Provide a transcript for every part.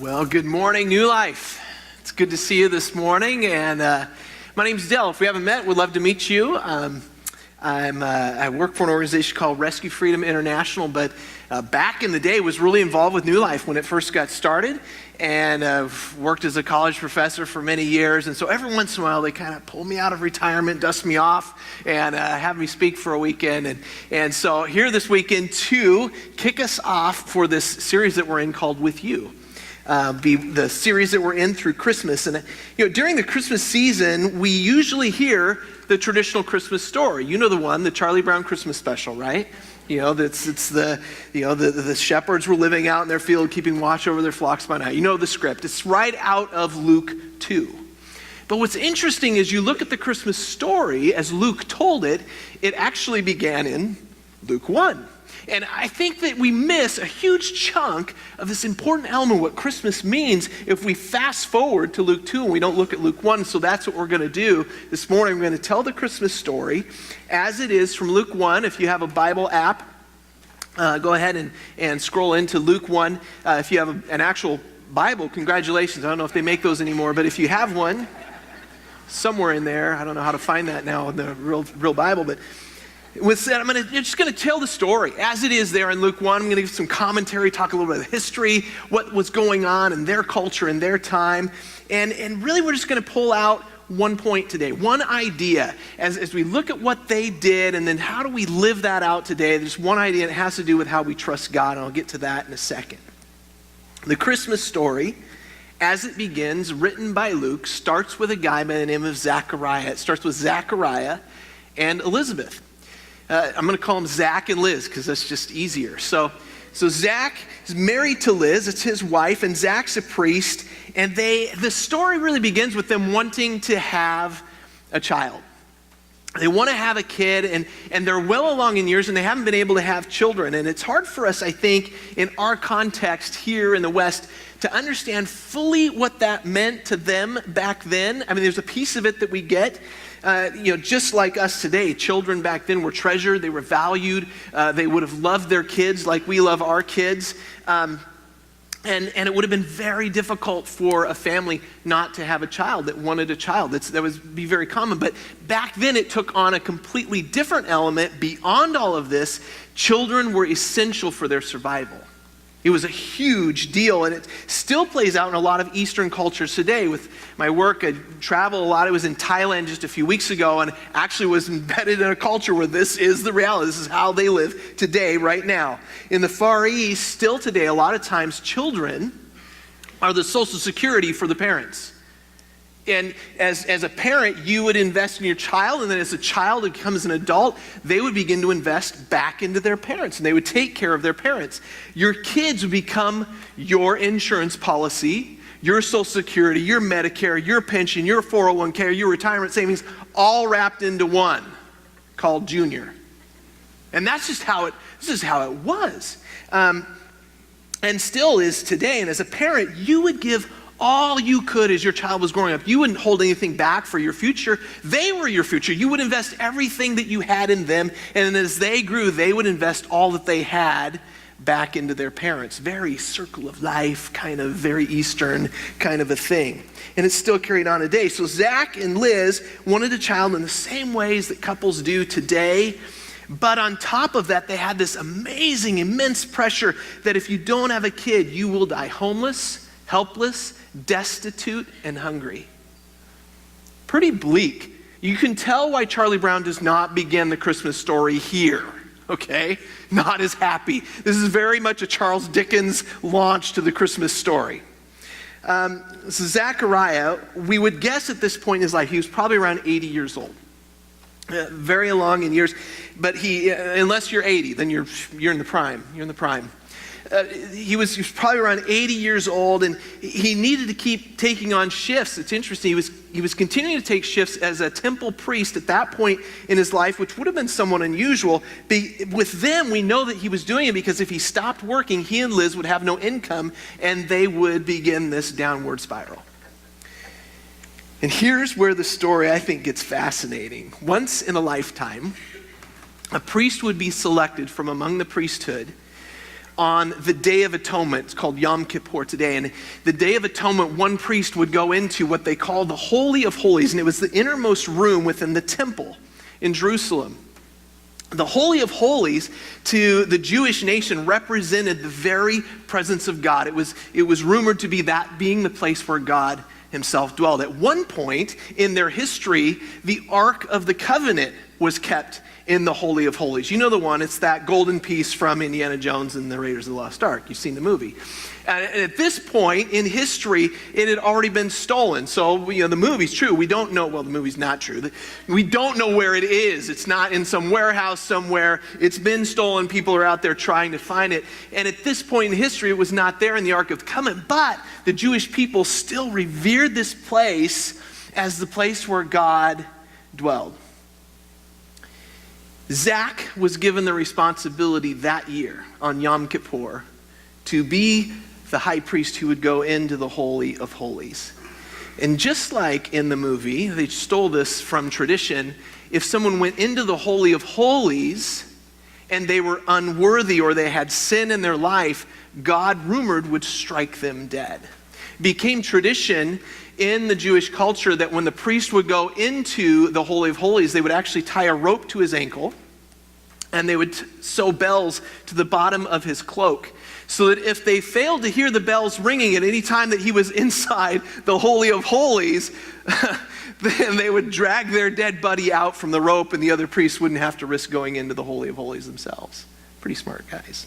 Well, good morning, New Life. It's good to see you this morning, and my name's Dell. If we haven't met, we'd love to meet you. I work for an organization called Rescue Freedom International, but back in the day was really involved with New Life when it first got started, and I've worked as a college professor for many years, and so every once in a while they kind of pull me out of retirement, dust me off, and have me speak for a weekend, and so here this weekend to kick us off for this series that we're in called With You. Be the series that we're in through Christmas. And during the Christmas season, we usually hear the traditional Christmas story. You know the one, the Charlie Brown Christmas special, right? It's the shepherds were living out in their field, keeping watch over their flocks by night. You know the script. It's right out of Luke 2. But what's interesting is you look at the Christmas story as Luke told it, it actually began in Luke 1. And I think that we miss a huge chunk of this important element, what Christmas means, if we fast forward to Luke 2 and we don't look at Luke 1. So that's what we're going to do this morning. We're going to tell the Christmas story as it is from Luke 1. If you have a Bible app, go ahead and scroll into Luke 1. If you have an actual Bible, congratulations. I don't know if they make those anymore, but if you have one, somewhere in there, I don't know how to find that now in the real Bible, but with that, I'm just going to tell the story as it is there in Luke 1. I'm going to give some commentary, talk a little bit of the history, what was going on in their culture and their time. And really we're just going to pull out one point today, one idea as we look at what they did and then how do we live that out today. There's one idea that has to do with how we trust God, and I'll get to that in a second. The Christmas story, as it begins, written by Luke, starts with a guy by the name of Zachariah. It starts with Zachariah and Elizabeth. I'm going to call them Zach and Liz because that's just easier. So Zach is married to Liz. It's his wife, and Zach's a priest. And the story really begins with them wanting to have a child. They want to have a kid, and they're well along in years, and they haven't been able to have children. And it's hard for us, I think, in our context here in the West, to understand fully what that meant to them back then. I mean, there's a piece of it that we get. Just like us today, children back then were treasured, they were valued, they would have loved their kids like we love our kids. And it would have been very difficult for a family not to have a child that wanted a child. That would be very common. But back then it took on a completely different element. Beyond all of this, children were essential for their survival. It was a huge deal, and it still plays out in a lot of Eastern cultures today. With my work, I travel a lot. I was in Thailand just a few weeks ago and actually was embedded in a culture where this is the reality. This is how they live today, right now. In the Far East, still today, a lot of times children are the social security for the parents. And as a parent, you would invest in your child, and then as a child becomes an adult, they would begin to invest back into their parents, and they would take care of their parents. Your kids would become your insurance policy, your Social Security, your Medicare, your pension, your 401k, your retirement savings, all wrapped into one called Junior. And this is how it was. And still is today. And as a parent, you would give all you could as your child was growing up. You wouldn't hold anything back for your future. They were your future. You would invest everything that you had in them. And as they grew, they would invest all that they had back into their parents. Very circle of life, kind of very Eastern kind of a thing. And it's still carried on today. So Zach and Liz wanted a child in the same ways that couples do today. But on top of that, they had this amazing, immense pressure that if you don't have a kid, you will die homeless, helpless, destitute, and hungry. Pretty bleak. You can tell why Charlie Brown does not begin the Christmas story here, okay? Not as happy. This is very much a Charles Dickens launch to the Christmas story. So Zachariah, we would guess at this point in his life, he was probably around 80 years old. Very along in years, but unless you're 80, then you're in the prime. You're in the prime. He was probably around 80 years old, and he needed to keep taking on shifts. It's interesting. He was continuing to take shifts as a temple priest at that point in his life, which would have been somewhat unusual. With them, we know that he was doing it because if he stopped working, he and Liz would have no income, and they would begin this downward spiral. And here's where the story, I think, gets fascinating. Once in a lifetime, a priest would be selected from among the priesthood on the Day of Atonement. It's called Yom Kippur today. And the Day of Atonement, one priest would go into what they call the Holy of Holies, and it was the innermost room within the temple in Jerusalem. The Holy of Holies to the Jewish nation represented the very presence of God. It was rumored to be that being the place where God himself dwelled. At one point in their history, the Ark of the Covenant was kept in the Holy of Holies. You know the one, it's that golden piece from Indiana Jones and the Raiders of the Lost Ark. You've seen the movie. And at this point in history, it had already been stolen. So, the movie's true. We don't know, well, the movie's not true. We don't know where it is. It's not in some warehouse somewhere. It's been stolen. People are out there trying to find it. And at this point in history, it was not there in the Ark of the Covenant. But the Jewish people still revered this place as the place where God dwelled. Zach was given the responsibility that year on Yom Kippur to be the high priest who would go into the Holy of Holies. And just like in the movie, they stole this from tradition, if someone went into the Holy of Holies and they were unworthy or they had sin in their life, God, rumored, would strike them dead. It became tradition in the Jewish culture that when the priest would go into the Holy of Holies, they would actually tie a rope to his ankle and they would sew bells to the bottom of his cloak, so that if they failed to hear the bells ringing at any time that he was inside the Holy of Holies, then they would drag their dead buddy out from the rope and the other priests wouldn't have to risk going into the Holy of Holies themselves. Pretty smart guys.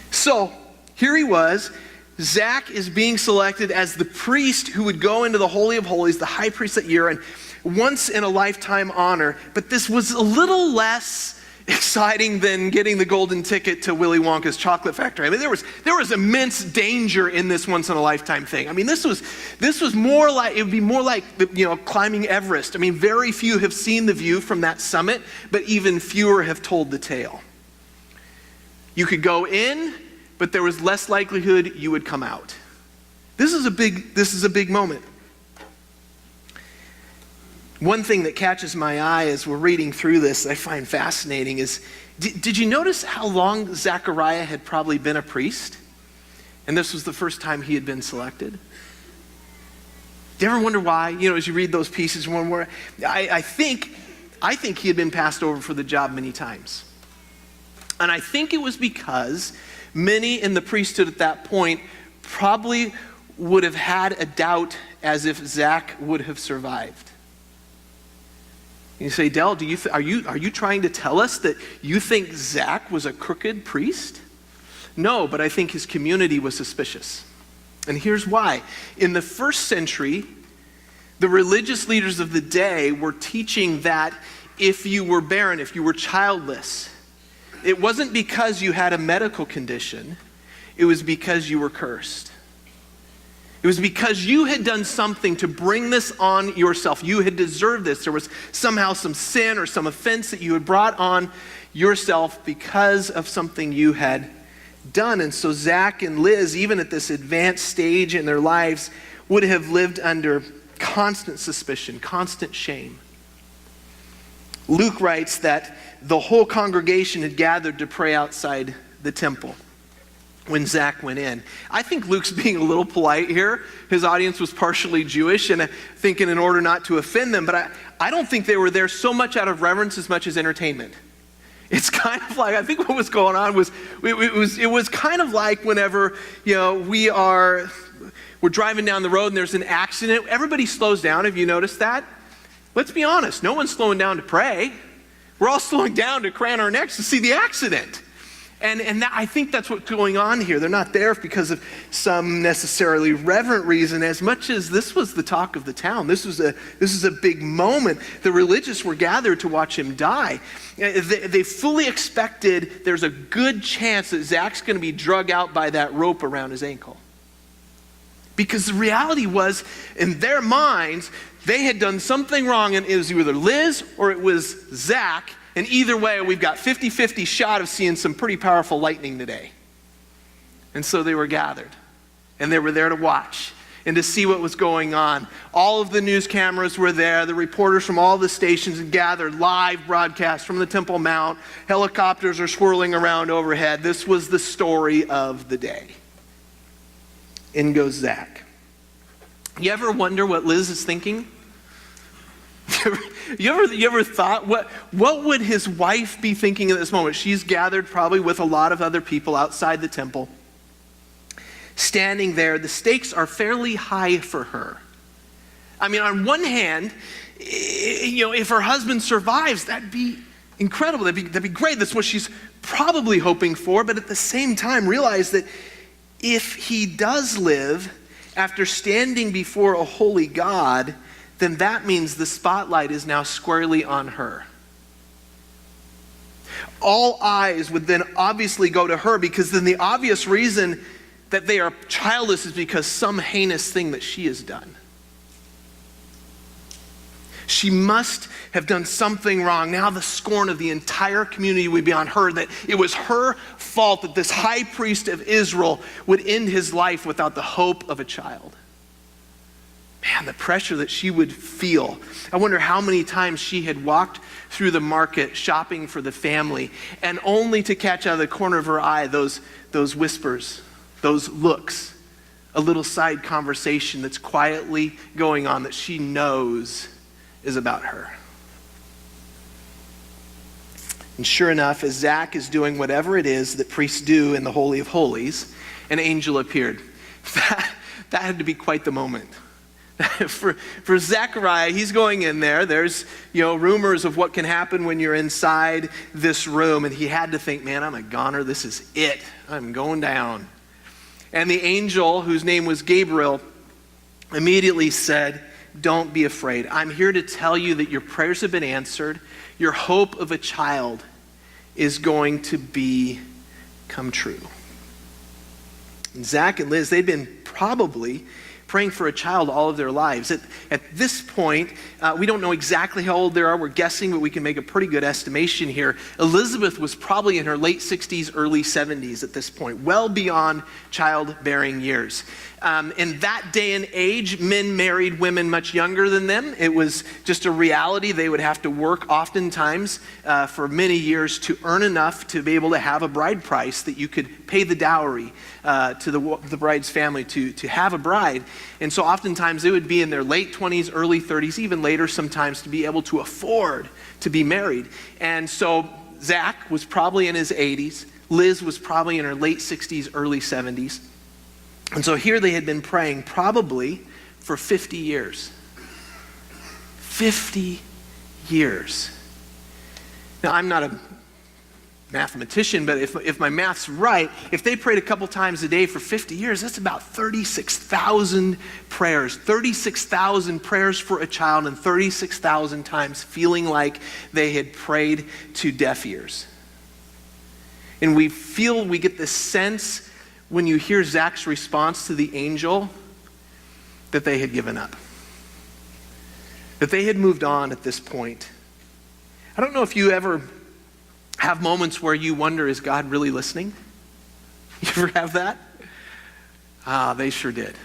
So here he was. Zach is being selected as the priest who would go into the Holy of Holies, the high priest that year, and once in a lifetime honor. But this was a little less exciting than getting the golden ticket to Willy Wonka's chocolate factory. I mean, there was immense danger in this once in a lifetime thing. I mean, this was more like, it would be more like, climbing Everest. I mean, very few have seen the view from that summit, but even fewer have told the tale. You could go in, but there was less likelihood you would come out. This is a big moment. One thing that catches my eye as we're reading through this, I find fascinating, is did you notice how long Zechariah had probably been a priest? And this was the first time he had been selected? Do you ever wonder why? As you read those pieces, I think he had been passed over for the job many times. And I think it was because many in the priesthood at that point probably would have had a doubt as if Zach would have survived. You say, Del, are you trying to tell us that you think Zach was a crooked priest? No, but I think his community was suspicious. And here's why. In the first century, the religious leaders of the day were teaching that if you were barren, if you were childless, it wasn't because you had a medical condition, it was because you were cursed. It was because you had done something to bring this on yourself. You had deserved this. There was somehow some sin or some offense that you had brought on yourself because of something you had done. And so Zach and Liz, even at this advanced stage in their lives, would have lived under constant suspicion, constant shame. Luke writes that the whole congregation had gathered to pray outside the temple when Zach went in. I think Luke's being a little polite here. His audience was partially Jewish, and I think in order not to offend them, but I don't think they were there so much out of reverence as much as entertainment. It's kind of like, I think what was going on was, it was kind of like whenever, we're driving down the road and there's an accident, everybody slows down. Have you noticed that? Let's be honest, no one's slowing down to pray. We're all slowing down to cran our necks to see the accident. And I think that's what's going on here. They're not there because of some necessarily reverent reason, as much as this was the talk of the town. This is a big moment. The religious were gathered to watch him die. They fully expected there's a good chance that Zach's going to be drug out by that rope around his ankle. Because the reality was, in their minds, they had done something wrong, and it was either Liz or it was Zach. And either way, we've got 50-50 shot of seeing some pretty powerful lightning today. And so they were gathered. And they were there to watch. and to see what was going on. All of the news cameras were there. The reporters from all the stations had gathered, live broadcast from the Temple Mount. Helicopters are swirling around overhead. This was the story of the day. In goes Zach. You ever wonder what Liz is thinking? You ever thought, what would his wife be thinking at this moment? She's gathered probably with a lot of other people outside the temple. Standing there, the stakes are fairly high for her. I mean, on one hand, if her husband survives, that'd be incredible. That'd be great. That's what she's probably hoping for. But at the same time, realize that if he does live after standing before a holy God, then that means the spotlight is now squarely on her. All eyes would then obviously go to her, because then the obvious reason that they are childless is because some heinous thing that she has done. She must have done something wrong. Now the scorn of the entire community would be on her, that it was her fault that this high priest of Israel would end his life without the hope of a child. Man, the pressure that she would feel. I wonder how many times she had walked through the market shopping for the family, and only to catch out of the corner of her eye those whispers, those looks, a little side conversation that's quietly going on that she knows is about her. And sure enough, as Zach is doing whatever it is that priests do in the Holy of Holies, an angel appeared. That had to be quite the moment. For Zechariah, he's going in there. There's, rumors of what can happen when you're inside this room. And he had to think, man, I'm a goner. This is it. I'm going down. And the angel, whose name was Gabriel, immediately said, don't be afraid. I'm here to tell you that your prayers have been answered. Your hope of a child is going to come true. And Zach and Liz, they'd been probably praying for a child all of their lives. At this point, we don't know exactly how old they are. We're guessing, but we can make a pretty good estimation here. Elizabeth was probably in her late 60s, early 70s at this point, well beyond childbearing years. In that day and age, men married women much younger than them. It was just a reality. They would have to work oftentimes for many years to earn enough to be able to have a bride price that you could pay the dowry to the bride's family to have a bride. And so oftentimes they would be in their late 20s, early 30s, even later sometimes, to be able to afford to be married. And so Zach was probably in his 80s. Liz was probably in her late 60s, early 70s. And so here they had been praying probably for 50 years. 50 years. Now, I'm not a mathematician, but if my math's right, if they prayed a couple times a day for 50 years, that's about 36,000 prayers. 36,000 prayers for a child, and 36,000 times feeling like they had prayed to deaf ears. And we get this sense when you hear Zach's response to the angel that they had given up. That they had moved on at this point. I don't know if you ever have moments where you wonder, is God really listening? You ever have that? They sure did.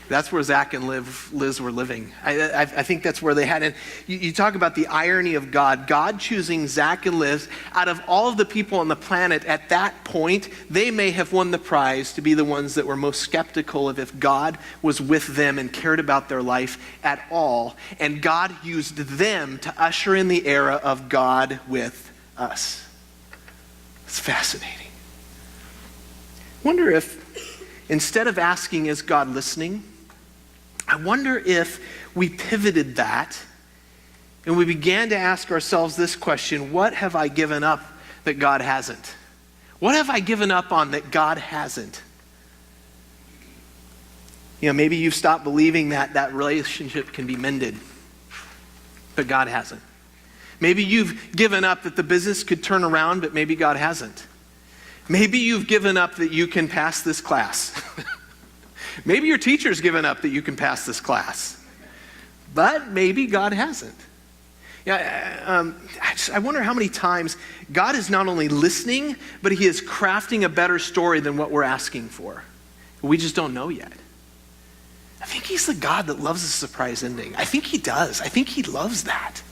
That's where Zach and Liz were living. I think that's where they had it. You talk about the irony of God. God choosing Zach and Liz out of all of the people on the planet at that point, they may have won the prize to be the ones that were most skeptical of if God was with them and cared about their life at all. And God used them to usher in the era of God with us. It's fascinating. Wonder if instead of asking, is God listening? I wonder if we pivoted that and we began to ask ourselves this question: what have I given up that God hasn't? What have I given up on that God hasn't? Maybe you've stopped believing that relationship can be mended, but God hasn't. Maybe you've given up that the business could turn around, but maybe God hasn't. Maybe you've given up that you can pass this class. Maybe your teacher's given up that you can pass this class, but maybe God hasn't. I wonder how many times God is not only listening, but he is crafting a better story than what we're asking for. We just don't know yet. think he's the God that loves a surprise ending. I think he does. I think he loves that.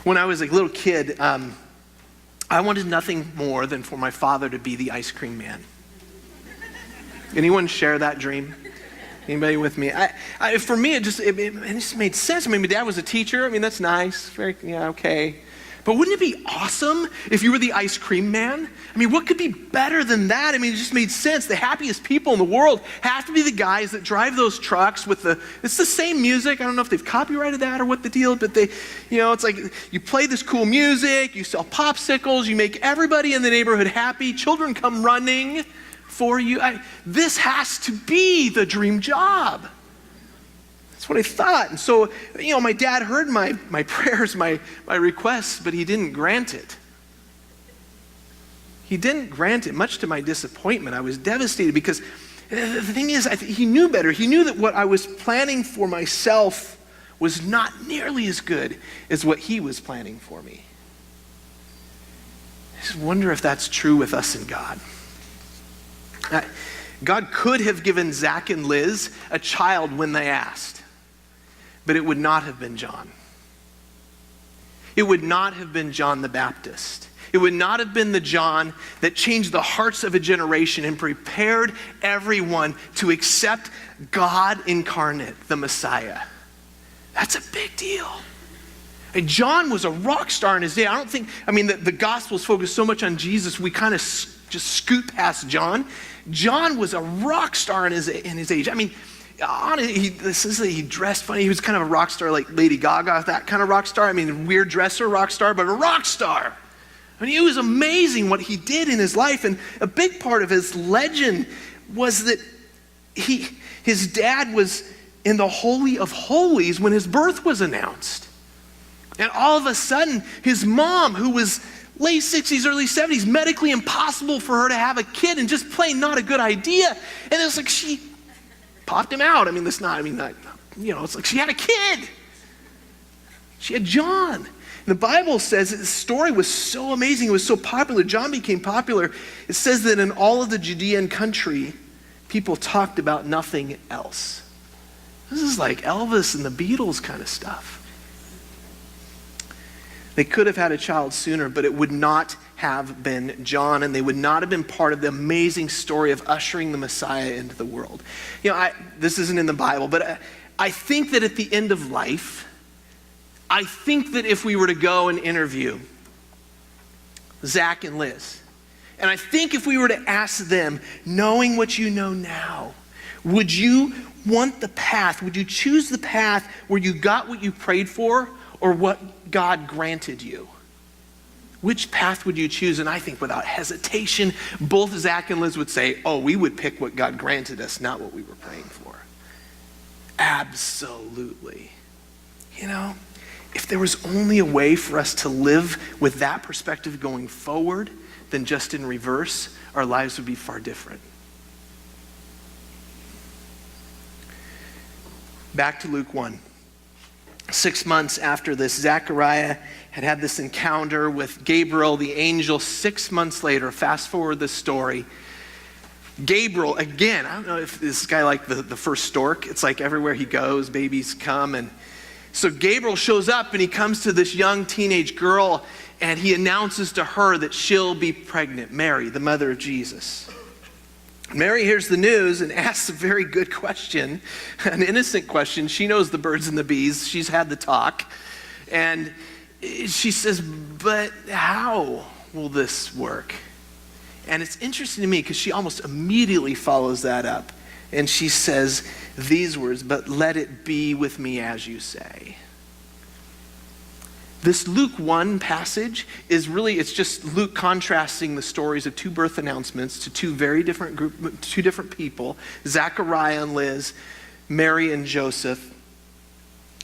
When I was a little kid, I wanted nothing more than for my father to be the ice cream man. Anyone share that dream? Anybody with me? For me, it just made sense. I mean, my dad was a teacher. I mean, that's nice. Okay. But wouldn't it be awesome if you were the ice cream man? I mean, what could be better than that? I mean, it just made sense. The happiest people in the world have to be the guys that drive those trucks with it's the same music. I don't know if they've copyrighted that or what the deal, but it's like you play this cool music, you sell popsicles, you make everybody in the neighborhood happy, children come running for you. This has to be the dream job. That's what I thought. And so, my dad heard my prayers, my requests, but he didn't grant it. He didn't grant it, much to my disappointment. I was devastated because the thing is, he knew better. He knew that what I was planning for myself was not nearly as good as what he was planning for me. I just wonder if that's true with us and God. God could have given Zach and Liz a child when they asked, but it would not have been John. It would not have been John the Baptist. It would not have been the John that changed the hearts of a generation and prepared everyone to accept God incarnate, the Messiah. That's a big deal. And John was a rock star in his day. The Gospels focus so much on Jesus, we kind of just scoot past John. John was a rock star in his age. I mean, he dressed funny. He was kind of a rock star like Lady Gaga, that kind of rock star. I mean, weird dresser rock star, but a rock star. I mean, it was amazing what he did in his life. And a big part of his legend was that his dad was in the Holy of Holies when his birth was announced. And all of a sudden, his mom, who was late 60s, early 70s, medically impossible for her to have a kid and just plain not a good idea. And it was like she popped him out. It's like she had a kid. She had John. And the Bible says that the story was so amazing. It was so popular. John became popular. It says that in all of the Judean country, people talked about nothing else. This is like Elvis and the Beatles kind of stuff. They could have had a child sooner, but it would not have been John, and they would not have been part of the amazing story of ushering the Messiah into the world. This isn't in the Bible, but I think that at the end of life, I think that if we were to go and interview Zach and Liz, and I think if we were to ask them, knowing what you know now, would you want the path, would you choose the path where you got what you prayed for, or what God granted you? Which path would you choose? And I think without hesitation, both Zach and Liz would say, we would pick what God granted us, not what we were praying for. Absolutely. If there was only a way for us to live with that perspective going forward than just in reverse, our lives would be far different. Back to Luke 1. 6 months after this, Zechariah had this encounter with Gabriel, the angel. 6 months later, fast forward the story, Gabriel, again, I don't know if this guy like the first stork. It's like everywhere he goes, babies come. And so Gabriel shows up and he comes to this young teenage girl and he announces to her that she'll be pregnant, Mary, the mother of Jesus. Mary hears the news and asks a very good question, an innocent question. She knows the birds and the bees. She's had the talk. And she says, but how will this work? And it's interesting to me because she almost immediately follows that up. And she says these words, but let it be with me as you say. This Luke 1 passage is really, it's just Luke contrasting the stories of two birth announcements to two different people, Zechariah and Liz, Mary and Joseph.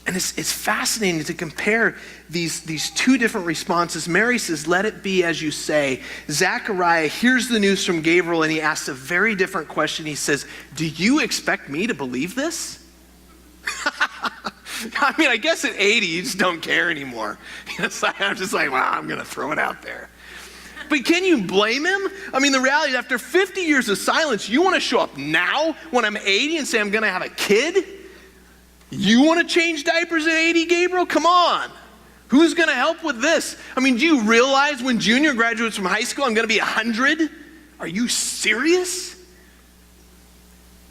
And it's fascinating to compare these two different responses. Mary says, let it be as you say. Zechariah hears the news from Gabriel and he asks a very different question. He says, do you expect me to believe this? I guess at 80, you just don't care anymore. I'm just like, well, I'm going to throw it out there. But can you blame him? The reality is after 50 years of silence, you want to show up now when I'm 80 and say I'm going to have a kid? You want to change diapers at 80, Gabriel? Come on. Who's going to help with this? I mean, do you realize when Junior graduates from high school, I'm going to be 100? Are you serious?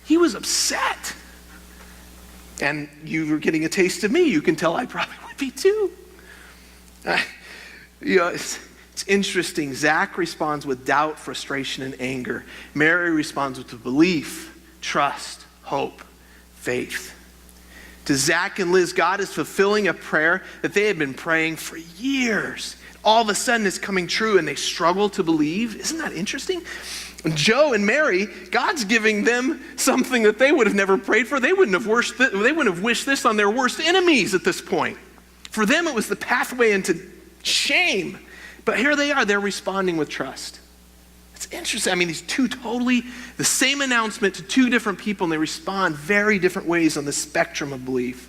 He was upset. And you were getting a taste of me. You can tell I probably would be too. It's interesting. Zach responds with doubt, frustration, and anger. Mary responds with belief, trust, hope, faith. To Zach and Liz, God is fulfilling a prayer that they had been praying for years. All of a sudden it's coming true and they struggle to believe. Isn't that interesting? Joe and Mary, God's giving them something that they would have never prayed for. They wouldn't have wished this on their worst enemies at this point. For them, it was the pathway into shame. But here they are, they're responding with trust. It's interesting. I mean, these two totally, the same announcement to two different people, and they respond very different ways on the spectrum of belief.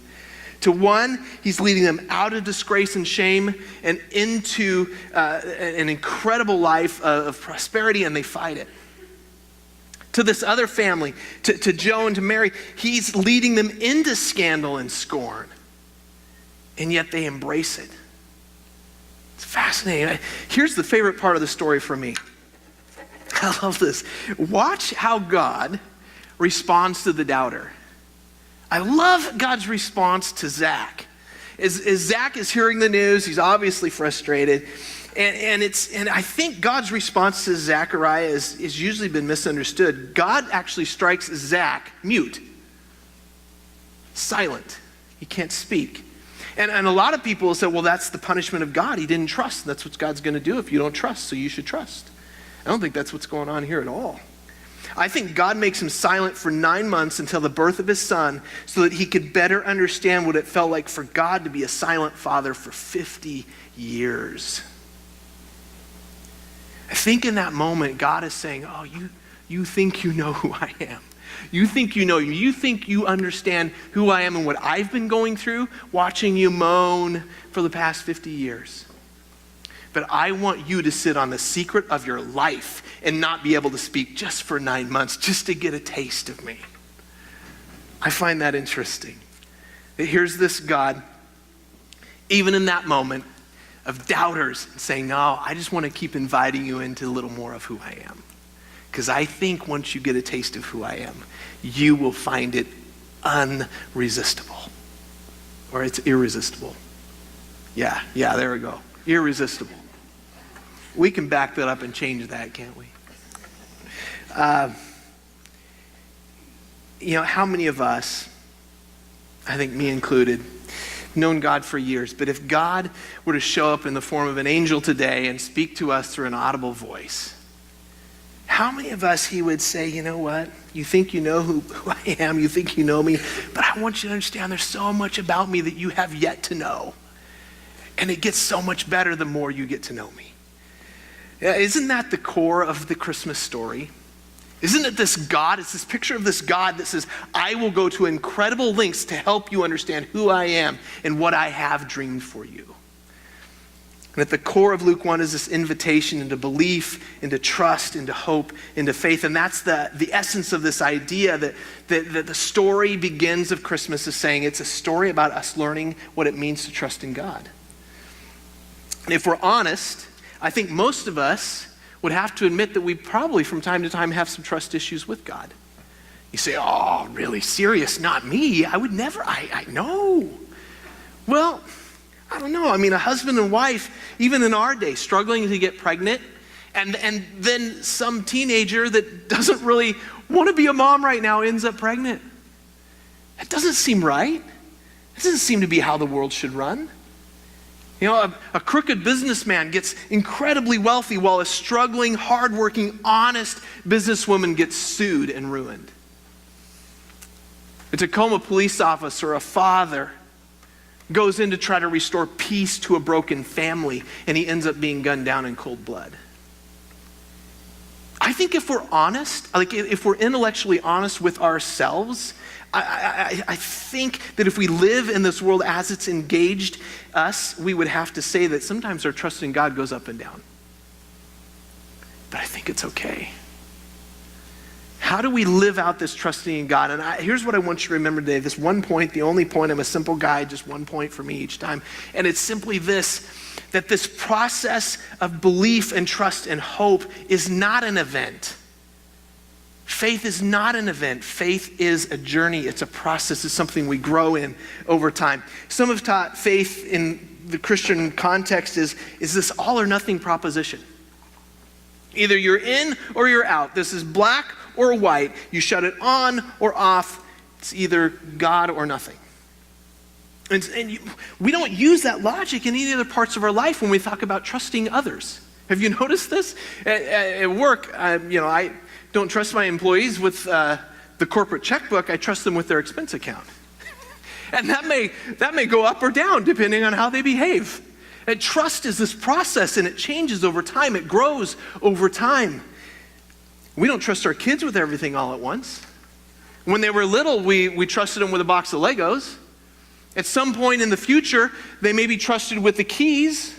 To one, he's leading them out of disgrace and shame and into an incredible life of prosperity, and they fight it. To this other family, to Joe and to Mary, he's leading them into scandal and scorn, and yet they embrace it. It's fascinating. Here's the favorite part of the story for me. I love this. Watch how God responds to the doubter. I love God's response to Zach. As Zach is hearing the news, he's obviously frustrated. And I think God's response to Zechariah has usually been misunderstood. God actually strikes Zach mute, silent. He can't speak. And a lot of people say, well, that's the punishment of God. He didn't trust. That's what God's going to do if you don't trust, so you should trust. I don't think that's what's going on here at all. I think God makes him silent for 9 months until the birth of his son so that he could better understand what it felt like for God to be a silent father for 50 years. I think in that moment, God is saying, oh, you think you know who I am. You think you know you. You think you understand who I am and what I've been going through, watching you moan for the past 50 years. But I want you to sit on the secret of your life and not be able to speak just for 9 months, just to get a taste of me. I find that interesting. Here's this God, even in that moment of doubters, saying, no, I just want to keep inviting you into a little more of who I am. Because I think once you get a taste of who I am, you will find it unresistible. Or it's irresistible. Yeah, there we go. Irresistible. We can back that up and change that, can't we? How many of us, I think me included, known God for years, but if God were to show up in the form of an angel today and speak to us through an audible voice, how many of us he would say, you know what? You think you know who I am, you think you know me, but I want you to understand there's so much about me that you have yet to know. And it gets so much better the more you get to know me. Isn't that the core of the Christmas story? Isn't it this God? It's this picture of this God that says, I will go to incredible lengths to help you understand who I am and what I have dreamed for you. And at the core of Luke 1 is this invitation into belief, into trust, into hope, into faith. And that's the essence of this idea that the story begins of Christmas is saying it's a story about us learning what it means to trust in God. And if we're honest, I think most of us would have to admit that we probably from time to time have some trust issues with God. You say, oh, really serious? Not me. I would never, I know. Well, I don't know. I mean, a husband and wife, even in our day, struggling to get pregnant, and then some teenager that doesn't really want to be a mom right now ends up pregnant. That doesn't seem right. That doesn't seem to be how the world should run. A crooked businessman gets incredibly wealthy while a struggling, hardworking, honest businesswoman gets sued and ruined. A Tacoma police officer, a father, goes in to try to restore peace to a broken family, and he ends up being gunned down in cold blood. I think if we're honest, like if we're intellectually honest with ourselves, I think that if we live in this world as it's engaged us, we would have to say that sometimes our trust in God goes up and down. But I think it's okay. How do we live out this trusting in God? And here's what I want you to remember today. This one point, the only point, I'm a simple guy, just one point for me each time. And it's simply this, that this process of belief and trust and hope is not an event. Faith is not an event. Faith is a journey. It's a process. It's something we grow in over time. Some have taught faith in the Christian context is this all or nothing proposition. Either you're in or you're out. This is black or white. You shut it on or off. It's either God or nothing. We don't use that logic in any other parts of our life when we talk about trusting others. Have you noticed this? At work, I don't trust my employees with the corporate checkbook. I trust them with their expense account. And that may go up or down depending on how they behave. And trust is this process, and it changes over time. It grows over time. We don't trust our kids with everything all at once. When they were little, we trusted them with a box of Legos. At some point in the future, they may be trusted with the keys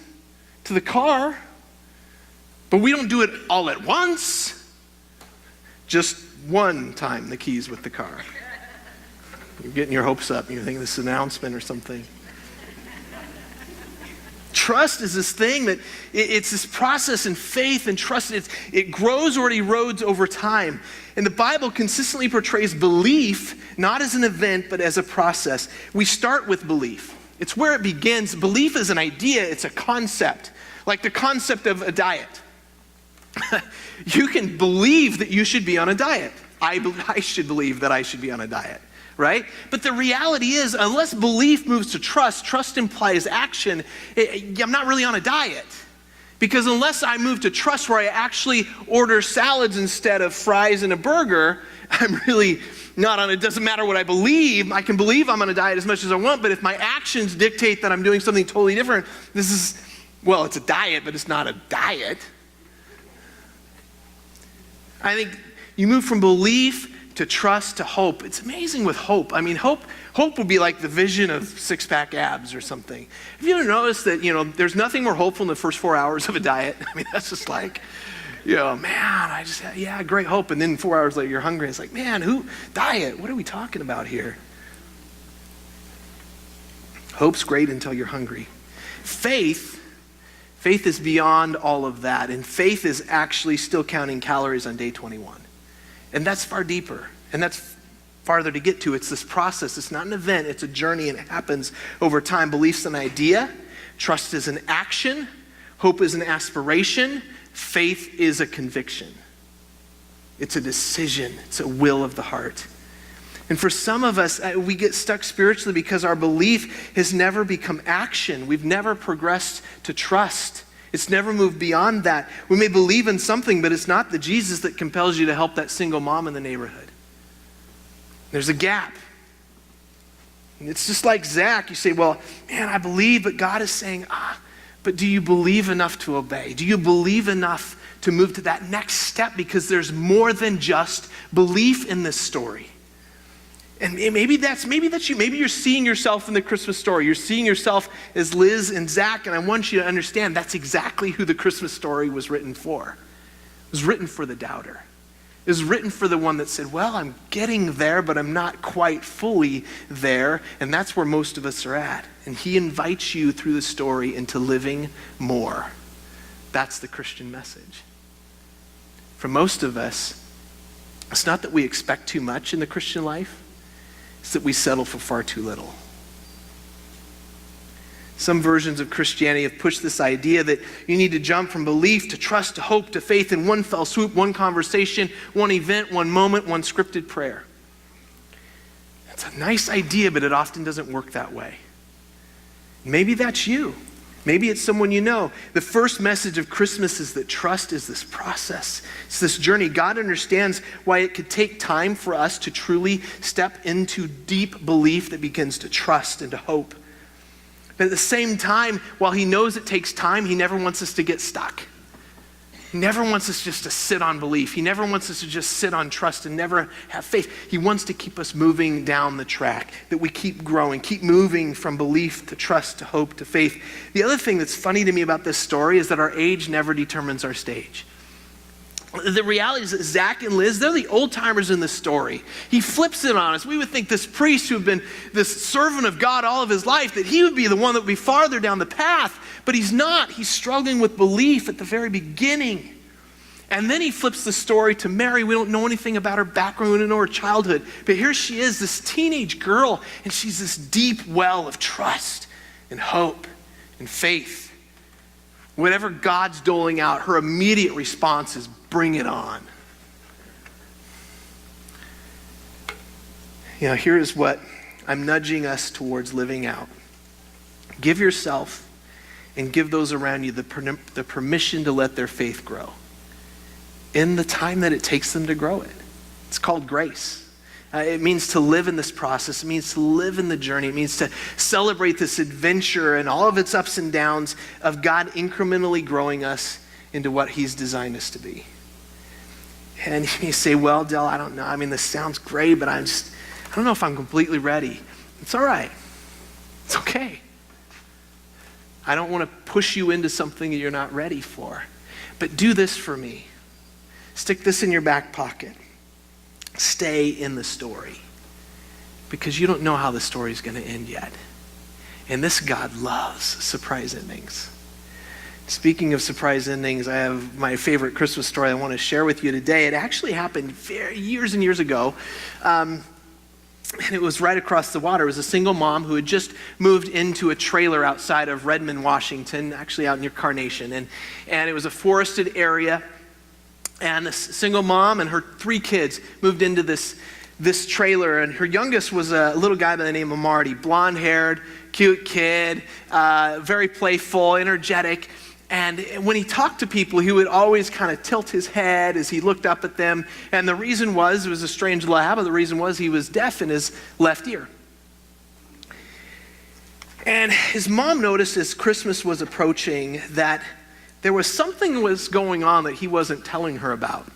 to the car, but we don't do it all at once. Just one time, the keys with the car. You're getting your hopes up. You're thinking this is an announcement or something. Trust is this thing that it's this process, and faith and trust, it grows or it erodes over time. And the Bible consistently portrays belief not as an event, but as a process. We start with belief. It's where it begins. Belief is an idea. It's a concept, like the concept of a diet. You can believe that you should be on a diet. I should believe that I should be on a diet. Right? But the reality is, unless belief moves to trust, trust implies action. I'm not really on a diet. Because unless I move to trust where I actually order salads instead of fries and a burger, I'm really not on it. It doesn't matter what I believe. I can believe I'm on a diet as much as I want, but if my actions dictate that I'm doing something totally different, it's a diet, but it's not a diet. I think you move from belief to trust, to hope. It's amazing with hope. I mean, hope would be like the vision of six-pack abs or something. Have you ever noticed that, there's nothing more hopeful than the first 4 hours of a diet? I mean, that's just like, man, I just had, great hope. And then 4 hours later, you're hungry. It's like, man, diet? What are we talking about here? Hope's great until you're hungry. Faith is beyond all of that. And faith is actually still counting calories on day 21. And that's far deeper, and that's farther to get to. It's this process. It's not an event. It's a journey, and it happens over time. Belief's an idea. Trust is an action. Hope is an aspiration. Faith is a conviction. It's a decision. It's a will of the heart. And for some of us, we get stuck spiritually because our belief has never become action. We've never progressed to trust. It's never moved beyond that. We may believe in something, but it's not the Jesus that compels you to help that single mom in the neighborhood. There's a gap. And it's just like Zach. You say, well, man, I believe, but God is saying, but do you believe enough to obey? Do you believe enough to move to that next step? Because there's more than just belief in this story. And maybe that's you. Maybe you're seeing yourself in the Christmas story. You're seeing yourself as Liz and Zach, and I want you to understand that's exactly who the Christmas story was written for. It was written for the doubter. It was written for the one that said, well, I'm getting there, but I'm not quite fully there, and that's where most of us are at. And he invites you through the story into living more. That's the Christian message. For most of us, it's not that we expect too much in the Christian life. It's that we settle for far too little. Some versions of Christianity have pushed this idea that you need to jump from belief to trust to hope to faith in one fell swoop, one conversation, one event, one moment, one scripted prayer. It's a nice idea, but it often doesn't work that way. Maybe that's you. Maybe it's someone you know. The first message of Christmas is that trust is this process. It's this journey. God understands why it could take time for us to truly step into deep belief that begins to trust and to hope. But at the same time, while he knows it takes time, he never wants us to get stuck. He never wants us just to sit on belief. He never wants us to just sit on trust and never have faith. He wants to keep us moving down the track, that we keep growing, keep moving from belief to trust to hope to faith. The other thing that's funny to me about this story is that our age never determines our stage. the reality is that Zach and Liz, they're the old timers in this story. He flips it on us. We would think this priest who had been this servant of God all of his life, that he would be the one that would be farther down the path, but he's not. He's struggling with belief at the very beginning. And then he flips the story to Mary. We don't know anything about her background. We don't know her childhood. But here she is, this teenage girl, and she's this deep well of trust and hope and faith. Whatever God's doling out, her immediate response is, bring it on. You know, here is what I'm nudging us towards living out. Give yourself and give those around you the permission to let their faith grow in the time that it takes them to grow it. It's called grace. It means to live in this process. It means to live in the journey. It means to celebrate this adventure and all of its ups and downs of God incrementally growing us into what he's designed us to be. And you say, well, Del, I don't know. I mean, this sounds great, but I don't know if I'm completely ready. It's all right. It's okay. I don't want to push you into something that you're not ready for. But do this for me. Stick this in your back pocket. Stay in the story, because you don't know how the story is going to end yet. And this God loves surprise endings. Speaking of surprise endings, I have my favorite Christmas story I want to share with you today. It actually happened years and years ago. And it was right across the water. It was a single mom who had just moved into a trailer outside of Redmond, Washington, actually out near Carnation. And it was a forested area. And this single mom and her 3 kids moved into this trailer. And her youngest was a little guy by the name of Marty, blonde-haired, cute kid, very playful, energetic. And when he talked to people, he would always kind of tilt his head as he looked up at them. And the reason was, it was a strange lab, but the reason was he was deaf in his left ear. And his mom noticed as Christmas was approaching that there was something was going on that he wasn't telling her about.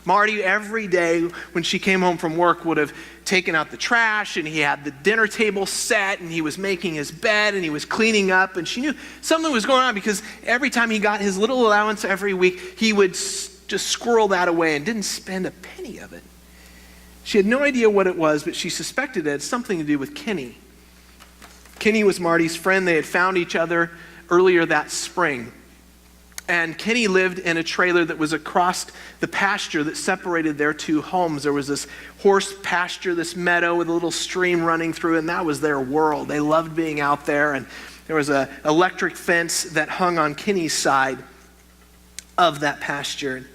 Marty, every day when she came home from work, would have taken out the trash, and he had the dinner table set, and he was making his bed, and he was cleaning up, and she knew something was going on because every time he got his little allowance every week, he would just squirrel that away and didn't spend a penny of it. She had no idea what it was, but she suspected it had something to do with Kenny. Kenny was Marty's friend. They had found each other earlier that spring. And Kenny lived in a trailer that was across the pasture that separated their 2 homes. There was this horse pasture, this meadow with a little stream running through, and that was their world. They loved being out there, and there was an electric fence that hung on Kenny's side of that pasture.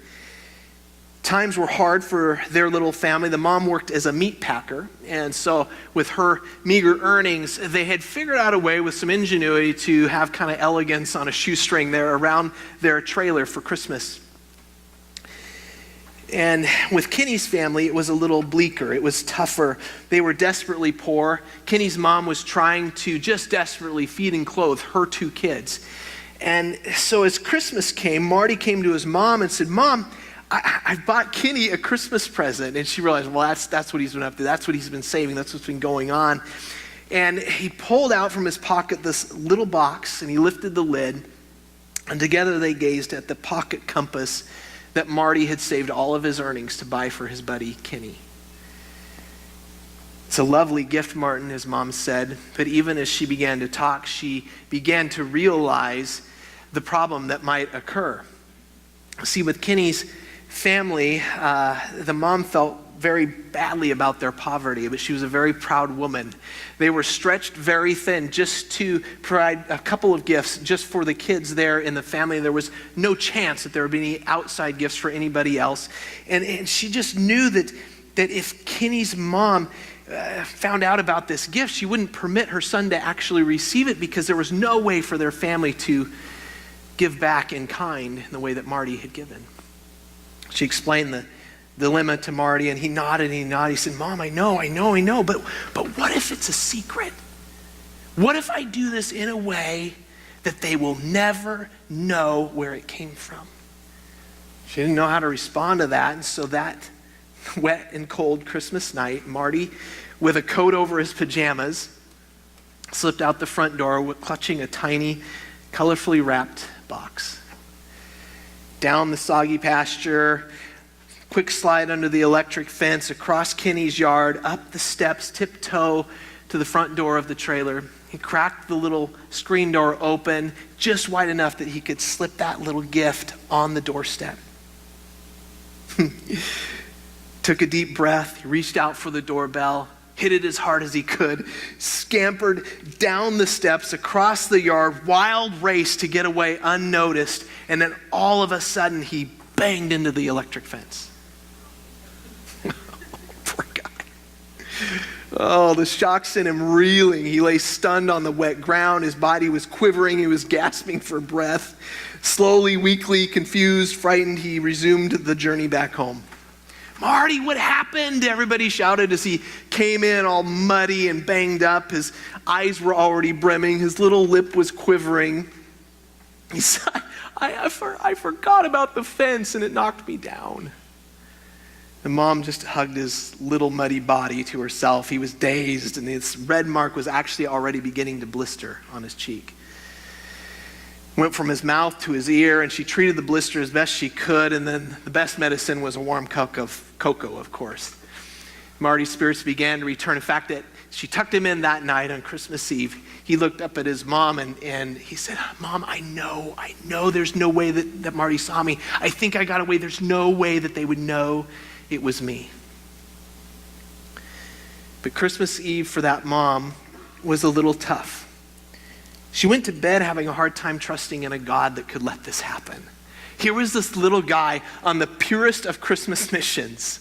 Times were hard for their little family. The mom worked as a meat packer, and so with her meager earnings, they had figured out a way with some ingenuity to have kind of elegance on a shoestring there around their trailer for Christmas. And with Kenny's family, it was a little bleaker. It was tougher. They were desperately poor. Kenny's mom was trying to just desperately feed and clothe her 2 kids. And so as Christmas came, Marty came to his mom and said, "Mom, I bought Kenny a Christmas present." And she realized, well, that's what he's been up to. That's what he's been saving. That's what's been going on. And he pulled out from his pocket this little box, and he lifted the lid. And together they gazed at the pocket compass that Marty had saved all of his earnings to buy for his buddy Kenny. "It's a lovely gift, Martin," his mom said. But even as she began to talk, she began to realize the problem that might occur. See, with Kenny's family, the mom felt very badly about their poverty, but she was a very proud woman. They were stretched very thin just to provide a couple of gifts just for the kids there in the family. There was no chance that there would be any outside gifts for anybody else. And she just knew that if Kenny's mom found out about this gift, she wouldn't permit her son to actually receive it, because there was no way for their family to give back in kind in the way that Marty had given. She explained the dilemma to Marty, and he nodded and he nodded. He said, "Mom, I know, but what if it's a secret? What if I do this in a way that they will never know where it came from?" She didn't know how to respond to that, and so that wet and cold Christmas night, Marty, with a coat over his pajamas, slipped out the front door clutching a tiny, colorfully wrapped box. down the soggy pasture, quick slide under the electric fence, across Kenny's yard, up the steps, tiptoe to the front door of the trailer. He cracked the little screen door open just wide enough that he could slip that little gift on the doorstep. Took a deep breath, he reached out for the doorbell, hit it as hard as he could, scampered down the steps, across the yard, wild race to get away unnoticed, and then all of a sudden he banged into the electric fence. Poor guy. Oh, the shock sent him reeling. He lay stunned on the wet ground. His body was quivering. He was gasping for breath. Slowly, weakly, confused, frightened, he resumed the journey back home. "Marty, what happened?" everybody shouted as he came in all muddy and banged up. His eyes were already brimming. His little lip was quivering. He said, I forgot about the fence and it knocked me down. The mom just hugged his little muddy body to herself. He was dazed, and this red mark was actually already beginning to blister on his cheek. Went from his mouth to his ear, and she treated the blister as best she could, and then the best medicine was a warm cup of cocoa, of course. Marty's spirits began to return. In fact, that she tucked him in that night on Christmas Eve. He looked up at his mom and he said, "Mom, I know there's no way that Marty saw me. I think I got away. There's no way that they would know it was me." But Christmas Eve for that mom was a little tough. She went to bed having a hard time trusting in a God that could let this happen. Here was this little guy on the purest of Christmas missions,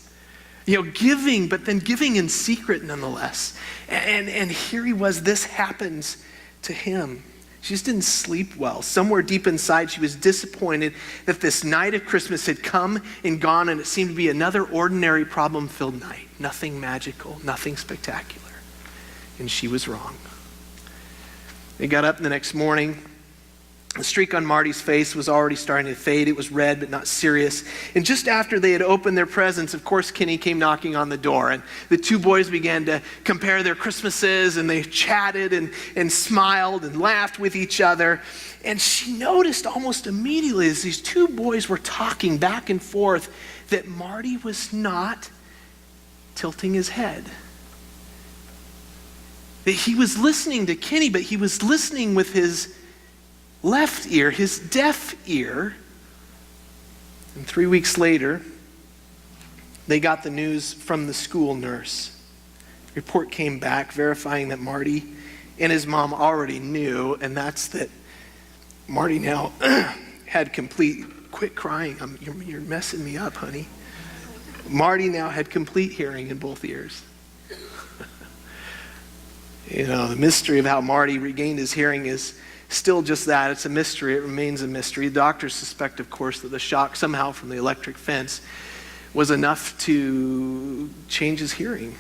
giving, but then giving in secret nonetheless. And here he was, this happens to him. She just didn't sleep well. Somewhere deep inside, she was disappointed that this night of Christmas had come and gone, and it seemed to be another ordinary problem-filled night. Nothing magical, nothing spectacular. And she was wrong. They got up the next morning. The streak on Marty's face was already starting to fade. It was red, but not serious. And just after they had opened their presents, of course, Kenny came knocking on the door. And the two boys began to compare their Christmases, and they chatted and smiled and laughed with each other. And she noticed almost immediately as these two boys were talking back and forth that Marty was not tilting his head. That he was listening to Kenny, but he was listening with his left ear, his deaf ear. And 3 weeks later, they got the news from the school nurse. The report came back verifying that Marty and his mom already knew, and that's that Marty now had quit crying. You're messing me up, honey. Marty now had complete hearing in both ears. The mystery of how Marty regained his hearing is still just that. It's a mystery. It remains a mystery. The doctors suspect, of course, that the shock somehow from the electric fence was enough to change his hearing.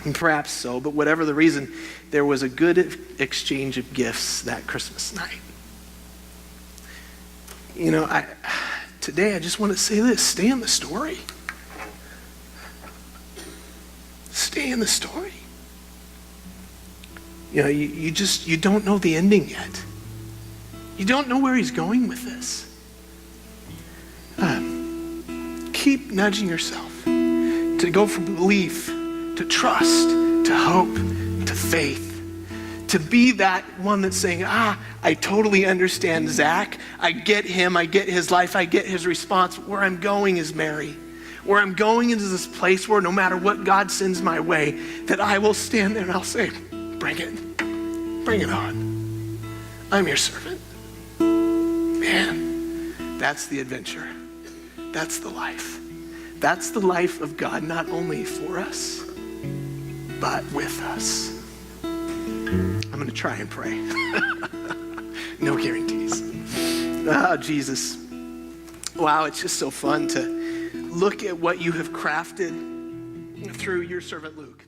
And perhaps so, but whatever the reason, there was a good exchange of gifts that Christmas night. Today I just want to say this. Stay in the story. Stay in the story. You don't know the ending yet. You don't know where he's going with this. Keep nudging yourself to go from belief to trust to hope to faith. To be that one that's saying, I totally understand Zach. I get him. I get his life. I get his response. Where I'm going is Mary. Where I'm going is this place where no matter what God sends my way, that I will stand there and I'll say, bring it on. I'm your servant. Man, that's the adventure. That's the life. That's the life of God, not only for us, but with us. I'm going to try and pray. No guarantees. Jesus. Wow, it's just so fun to look at what you have crafted through your servant Luke.